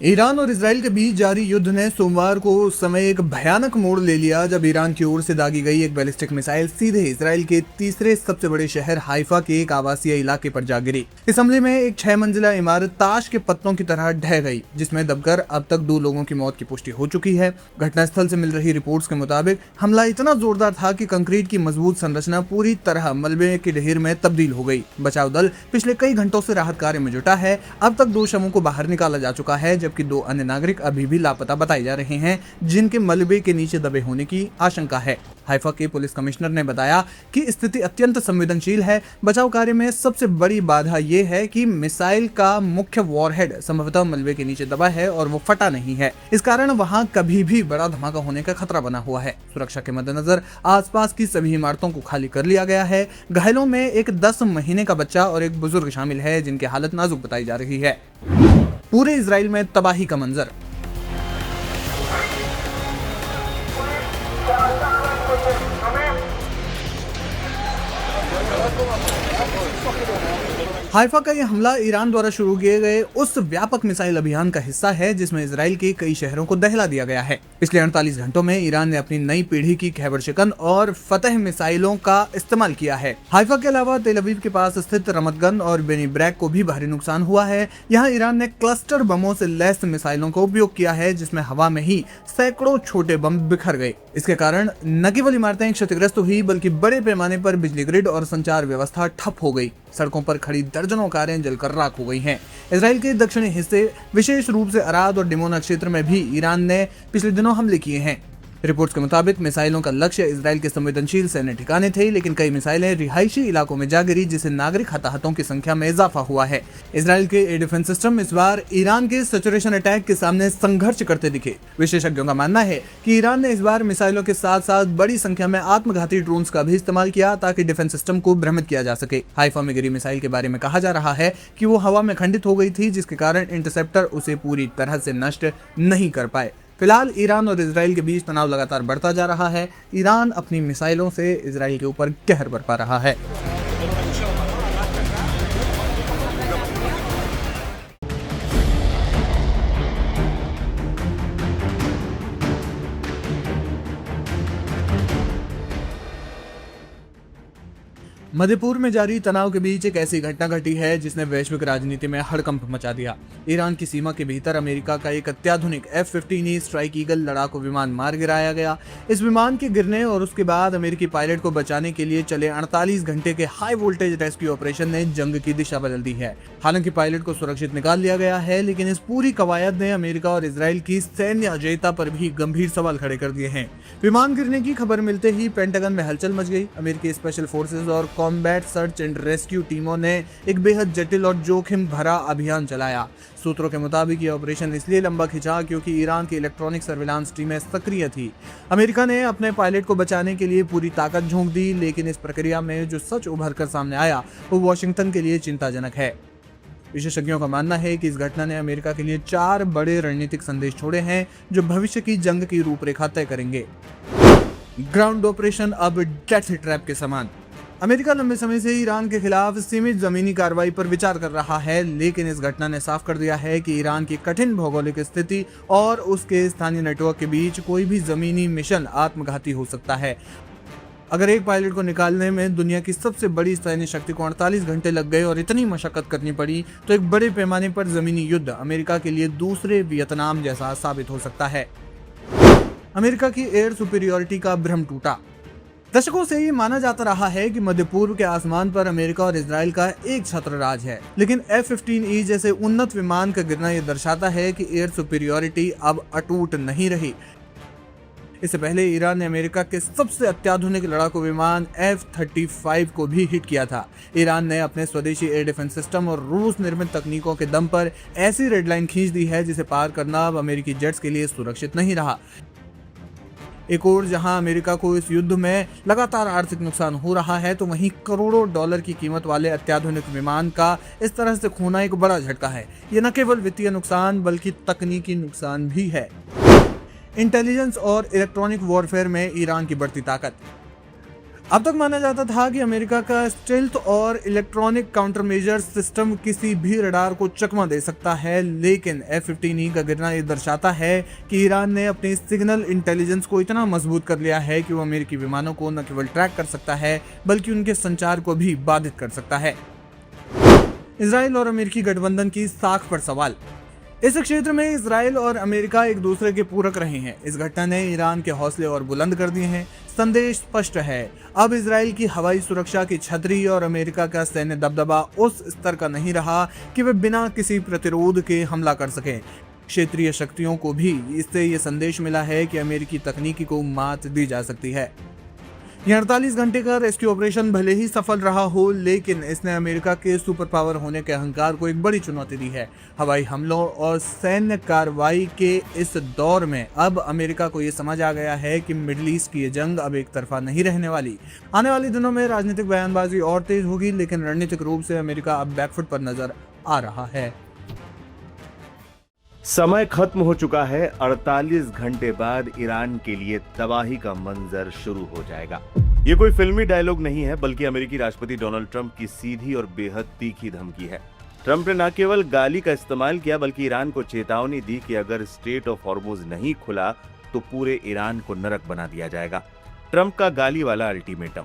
Iran और Israel के बीच जारी युद्ध ने सोमवार को उस समय एक भयानक मोड़ ले लिया जब ईरान की ओर से दागी गई एक बैलिस्टिक मिसाइल सीधे इसराइल के तीसरे सबसे बड़े शहर हाइफा के एक आवासीय इलाके पर जा गिरी। इस हमले में एक 6 मंजिला इमारत ताश के पत्तों की तरह ढह गई, जिसमें दबकर अब तक 2 लोगों की मौत की पुष्टि हो चुकी है। घटनास्थल से मिल रही रिपोर्ट्स के मुताबिक हमला इतना जोरदार था कि कंक्रीट की मजबूत संरचना पूरी तरह मलबे की ढेर में तब्दील हो गई। बचाव दल पिछले कई घंटों से राहत कार्य में जुटा है। अब तक 2 शवों को बाहर निकाला जा चुका है, जबकि 2 अन्य नागरिक अभी भी लापता बताए जा रहे हैं, जिनके मलबे के नीचे दबे होने की आशंका है। हाइफा के पुलिस कमिश्नर ने बताया कि स्थिति अत्यंत संवेदनशील है। बचाव कार्य में सबसे बड़ी बाधा यह है कि मिसाइल का मुख्य वॉरहेड संभवतः मलबे के नीचे दबा है और वो फटा नहीं है। इस कारण वहां कभी भी बड़ा धमाका होने का खतरा बना हुआ है। सुरक्षा के मद्देनजर आसपास की सभी इमारतों को खाली कर लिया गया है। घायलों में एक 10 महीने का बच्चा और एक बुजुर्ग शामिल है, जिनकी हालत नाजुक बताई जा रही है। पूरे इजराइल में तबाही का मंजर। हाइफा का यह हमला ईरान द्वारा शुरू किए गए उस व्यापक मिसाइल अभियान का हिस्सा है जिसमें इजराइल के कई शहरों को दहला दिया गया है। पिछले 48 घंटों में ईरान ने अपनी नई पीढ़ी की खैबर शिकन और फतह मिसाइलों का इस्तेमाल किया है। हाइफा के अलावा तेल अवीव के पास स्थित रमत गन और बेनी ब्रैक को भी भारी नुकसान हुआ है। यहाँ ईरान ने क्लस्टर बमों से लैस मिसाइलों का उपयोग किया है, जिसमें हवा में ही सैकड़ों छोटे बम बिखर गए। इसके कारण न केवल इमारतें क्षतिग्रस्त हुई, बल्कि बड़े पैमाने पर बिजली ग्रिड और संचार व्यवस्था ठप हो गई। सड़कों पर खड़ी दर्जनों कारें जलकर राख हो गई हैं। इजराइल के दक्षिणी हिस्से, विशेष रूप से अराद और डिमोना क्षेत्र में भी ईरान ने पिछले दिनों हमले किए हैं। रिपोर्ट्स के मुताबिक मिसाइलों का लक्ष्य इजराइल के संवेदनशील सैन्य ठिकाने थे, लेकिन कई मिसाइलें रिहायशी इलाकों में जा गिरी, जिससे नागरिक हताहतों की संख्या में इजाफा हुआ है। इजराइल के एयर डिफेंस सिस्टम इस बार ईरान के सैचुरेशन अटैक के सामने संघर्ष करते दिखे। विशेषज्ञों का मानना है कि ईरान ने इस बार मिसाइलों के साथ साथ बड़ी संख्या में आत्मघाती ड्रोन्स का भी इस्तेमाल किया, ताकि डिफेंस सिस्टम को भ्रमित किया जा सके। हाइफा में गिरी मिसाइल के बारे में कहा जा रहा है कि वो हवा में खंडित हो गई थी, जिसके कारण इंटरसेप्टर उसे पूरी तरह से नष्ट नहीं कर पाए। फिलहाल ईरान और इजराइल के बीच तनाव लगातार बढ़ता जा रहा है। ईरान अपनी मिसाइलों से इजराइल के ऊपर कहर बरपा रहा है। मध्यपूर्व में जारी तनाव के बीच एक ऐसी घटना घटी है जिसने वैश्विक राजनीति में हड़कंप मचा दिया। ईरान की सीमा के भीतर अमेरिका का एक अत्याधुनिक F-15E स्ट्राइक ईगल लड़ाकू विमान मार गिराया गया। इस विमान के गिरने और उसके बाद अमेरिकी पायलट को बचाने के लिए चले 48 घंटे के हाई वोल्टेज रेस्क्यू ऑपरेशन ने जंग की दिशा बदल दी है। हालांकि पायलट को सुरक्षित निकाल लिया गया है, लेकिन इस पूरी कवायद ने अमेरिका और इजराइल की सैन्य अजेयता पर भी गंभीर सवाल खड़े कर दिए हैं। विमान गिरने की खबर मिलते ही पेंटागन में हलचल मच गई। अमेरिकी स्पेशल फोर्सेज और कॉम्बैट सर्च एंड रेस्क्यू टीमों ने एक बेहद जटिल और जोखिम भरा अभियान चलाया। सूत्रों के मुताबिक यह ऑपरेशन इसलिए लंबा खिंचा क्योंकि ईरान की इलेक्ट्रॉनिक सर्विलांस टीमें सक्रिय थी। अमेरिका ने अपने पायलट को बचाने के लिए पूरी ताकत झोंक दी, लेकिन इस प्रक्रिया में जो सच उभर कर सामने आया वो वॉशिंगटन के लिए चिंताजनक है। विशेषज्ञों का मानना है कि इस घटना ने अमेरिका के लिए 4 बड़े रणनीतिक संदेश छोड़े हैं, जो भविष्य की जंग की रूपरेखा तय करेंगे। ग्राउंड ऑपरेशन अब डेथ ट्रैप के समान। अमेरिका लंबे समय से ईरान के खिलाफ सीमित जमीनी कार्रवाई पर विचार कर रहा है, लेकिन इस घटना ने साफ कर दिया है कि ईरान की कठिन भौगोलिक स्थिति और उसके स्थानीय नेटवर्क के बीच कोई भी जमीनी मिशन आत्मघाती हो सकता है। अगर एक पायलट को निकालने में दुनिया की सबसे बड़ी सैन्य शक्ति को 48 घंटे लग गए और इतनी मशक्कत करनी पड़ी, तो एक बड़े पैमाने पर जमीनी युद्ध अमेरिका के लिए दूसरे वियतनाम जैसा साबित हो सकता है। अमेरिका की एयर सुपीरियरिटी का भ्रम टूटा। दशकों से ये माना जाता रहा है कि मध्य पूर्व के आसमान पर अमेरिका और इजराइल का एक छत्र राज है, लेकिन F-15E जैसे उन्नत विमान का गिरना यह दर्शाता है कि एयर सुपीरियरिटी अब अटूट नहीं रही। इससे पहले ईरान ने अमेरिका के सबसे अत्याधुनिक लड़ाकू विमान F-35 को भी हिट किया था। ईरान ने अपने स्वदेशी एयर डिफेंस सिस्टम और रूस निर्मित तकनीकों के दम पर ऐसी रेड लाइन खींच दी है जिसे पार करना अब अमेरिकी जेट्स के लिए सुरक्षित नहीं रहा। एक और जहां अमेरिका को इस युद्ध में लगातार आर्थिक नुकसान हो रहा है, तो वहीं करोड़ों डॉलर की कीमत वाले अत्याधुनिक विमान का इस तरह से खोना एक बड़ा झटका है। ये न केवल वित्तीय नुकसान बल्कि तकनीकी नुकसान भी है। इंटेलिजेंस और इलेक्ट्रॉनिक वॉरफेयर में ईरान की बढ़ती ताकत। अब तक माना जाता था कि अमेरिका का स्टेल्थ और इलेक्ट्रॉनिक काउंटर मेजर सिस्टम किसी भी रडार को चकमा दे सकता है, लेकिन F-15E का गिरना ये दर्शाता है कि ईरान ने अपनी सिग्नल इंटेलिजेंस को इतना मजबूत कर लिया है कि वो अमेरिकी विमानों को न केवल ट्रैक कर सकता है बल्कि उनके संचार को भी बाधित कर सकता है। इजराइल और अमेरिकी गठबंधन की साख पर सवाल। इस क्षेत्र में इजराइल और अमेरिका एक दूसरे के पूरक रहे हैं। इस घटना ने ईरान के हौसले और बुलंद कर दिए हैं। संदेश स्पष्ट है, अब इजराइल की हवाई सुरक्षा की छतरी और अमेरिका का सैन्य दबदबा उस स्तर का नहीं रहा कि वे बिना किसी प्रतिरोध के हमला कर सके। क्षेत्रीय शक्तियों को भी इससे ये संदेश मिला है कि अमेरिकी तकनीकी को मात दी जा सकती है। यह 48 घंटे का रेस्क्यू ऑपरेशन भले ही सफल रहा हो, लेकिन इसने अमेरिका के सुपर पावर होने के अहंकार को एक बड़ी चुनौती दी है। हवाई हमलों और सैन्य कार्रवाई के इस दौर में अब अमेरिका को यह समझ आ गया है कि मिडिल ईस्ट की ये जंग अब एक तरफा नहीं रहने वाली। आने वाले दिनों में राजनीतिक बयानबाजी और तेज होगी, लेकिन रणनीतिक रूप से अमेरिका अब बैकफुट पर नजर आ रहा है। समय खत्म हो चुका है। 48 घंटे बाद ईरान के लिए तबाही का मंजर शुरू हो जाएगा। ये कोई फिल्मी डायलॉग नहीं है, बल्कि अमेरिकी राष्ट्रपति डोनाल्ड ट्रंप की सीधी और बेहद तीखी धमकी है। ट्रंप ने न केवल गाली का इस्तेमाल किया, बल्कि ईरान को चेतावनी दी कि अगर स्ट्रेट ऑफ हॉर्मुज नहीं खुला तो पूरे ईरान को नरक बना दिया जाएगा। ट्रंप का गाली वाला अल्टीमेटम।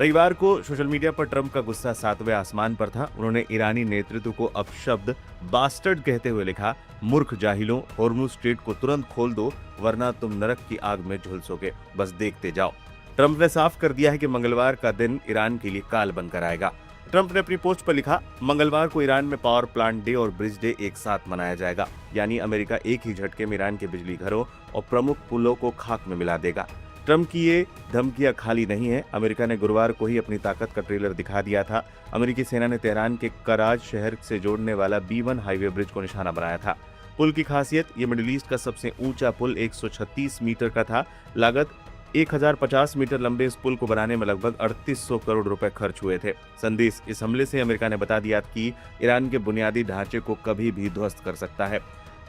रविवार को सोशल मीडिया पर ट्रंप का गुस्सा 7वें आसमान पर था। उन्होंने ईरानी नेतृत्व को अपशब्द बास्टर्ड कहते हुए लिखा, मूर्ख जाहिलों, हॉर्मुज स्ट्रेट को तुरंत खोल दो वरना तुम नरक की आग में झुलसोगे, बस देखते जाओ। ट्रंप ने साफ कर दिया है कि मंगलवार का दिन ईरान के लिए काल बनकर आएगा। ट्रंप ने अपनी पोस्ट पर लिखा, मंगलवार को ईरान में पावर प्लांट डे और ब्रिज डे एक साथ मनाया जाएगा, यानी अमेरिका एक ही झटके में ईरान के बिजली घरों और प्रमुख पुलों को खाक में मिला देगा। ट्रंप की ये धमकियां खाली नहीं है। अमेरिका ने गुरुवार को ही अपनी ताकत का ट्रेलर दिखा दिया था। अमेरिकी सेना ने तेहरान के कराज शहर से जोड़ने वाला B1 हाईवे ब्रिज को निशाना बनाया था। पुल की खासियत, ये मिडिल ईस्ट का सबसे ऊंचा पुल 136 मीटर का था। लागत 1050 मीटर लंबे इस पुल को बनाने में लगभग 3800 करोड़ रुपए खर्च हुए थे। संदेश, इस हमले से अमेरिका ने बता दिया कि ईरान के बुनियादी ढांचे को कभी भी ध्वस्त कर सकता है।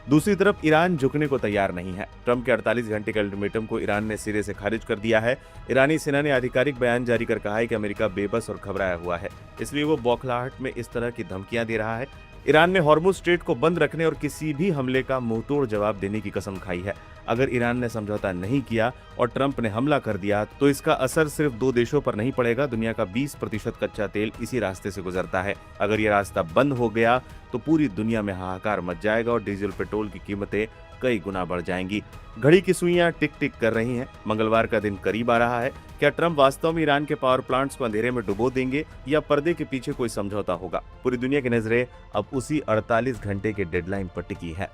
दूसरी तरफ ईरान झुकने को तैयार नहीं है। ट्रंप के 48 घंटे के अल्टीमेटम को ईरान ने सिरे से खारिज कर दिया है। ईरानी सेना ने आधिकारिक बयान जारी कर कहा है कि अमेरिका बेबस और घबराया हुआ है, इसलिए वो बौखलाहट में इस तरह की धमकियां दे रहा है। ईरान ने हॉर्मुज स्ट्रेट को बंद रखने और किसी भी हमले का मुंहतोड़ जवाब देने की कसम खाई है। अगर ईरान ने समझौता नहीं किया और ट्रंप ने हमला कर दिया तो इसका असर सिर्फ 2 देशों पर नहीं पड़ेगा। दुनिया का 20% कच्चा तेल इसी रास्ते से गुजरता है। अगर ये रास्ता बंद हो गया तो पूरी दुनिया में हाहाकार मच जाएगा और डीजल पेट्रोल की कीमतें कई गुना बढ़ जाएंगी। घड़ी की सुइयां टिक टिक कर रही हैं। मंगलवार का दिन करीब आ रहा है। क्या ट्रंप वास्तव में ईरान के पावर प्लांट्स को अंधेरे में डुबो देंगे या पर्दे के पीछे कोई समझौता होगा? पूरी दुनिया की नजरें अब उसी 48 घंटे के डेडलाइन पर टिकी है।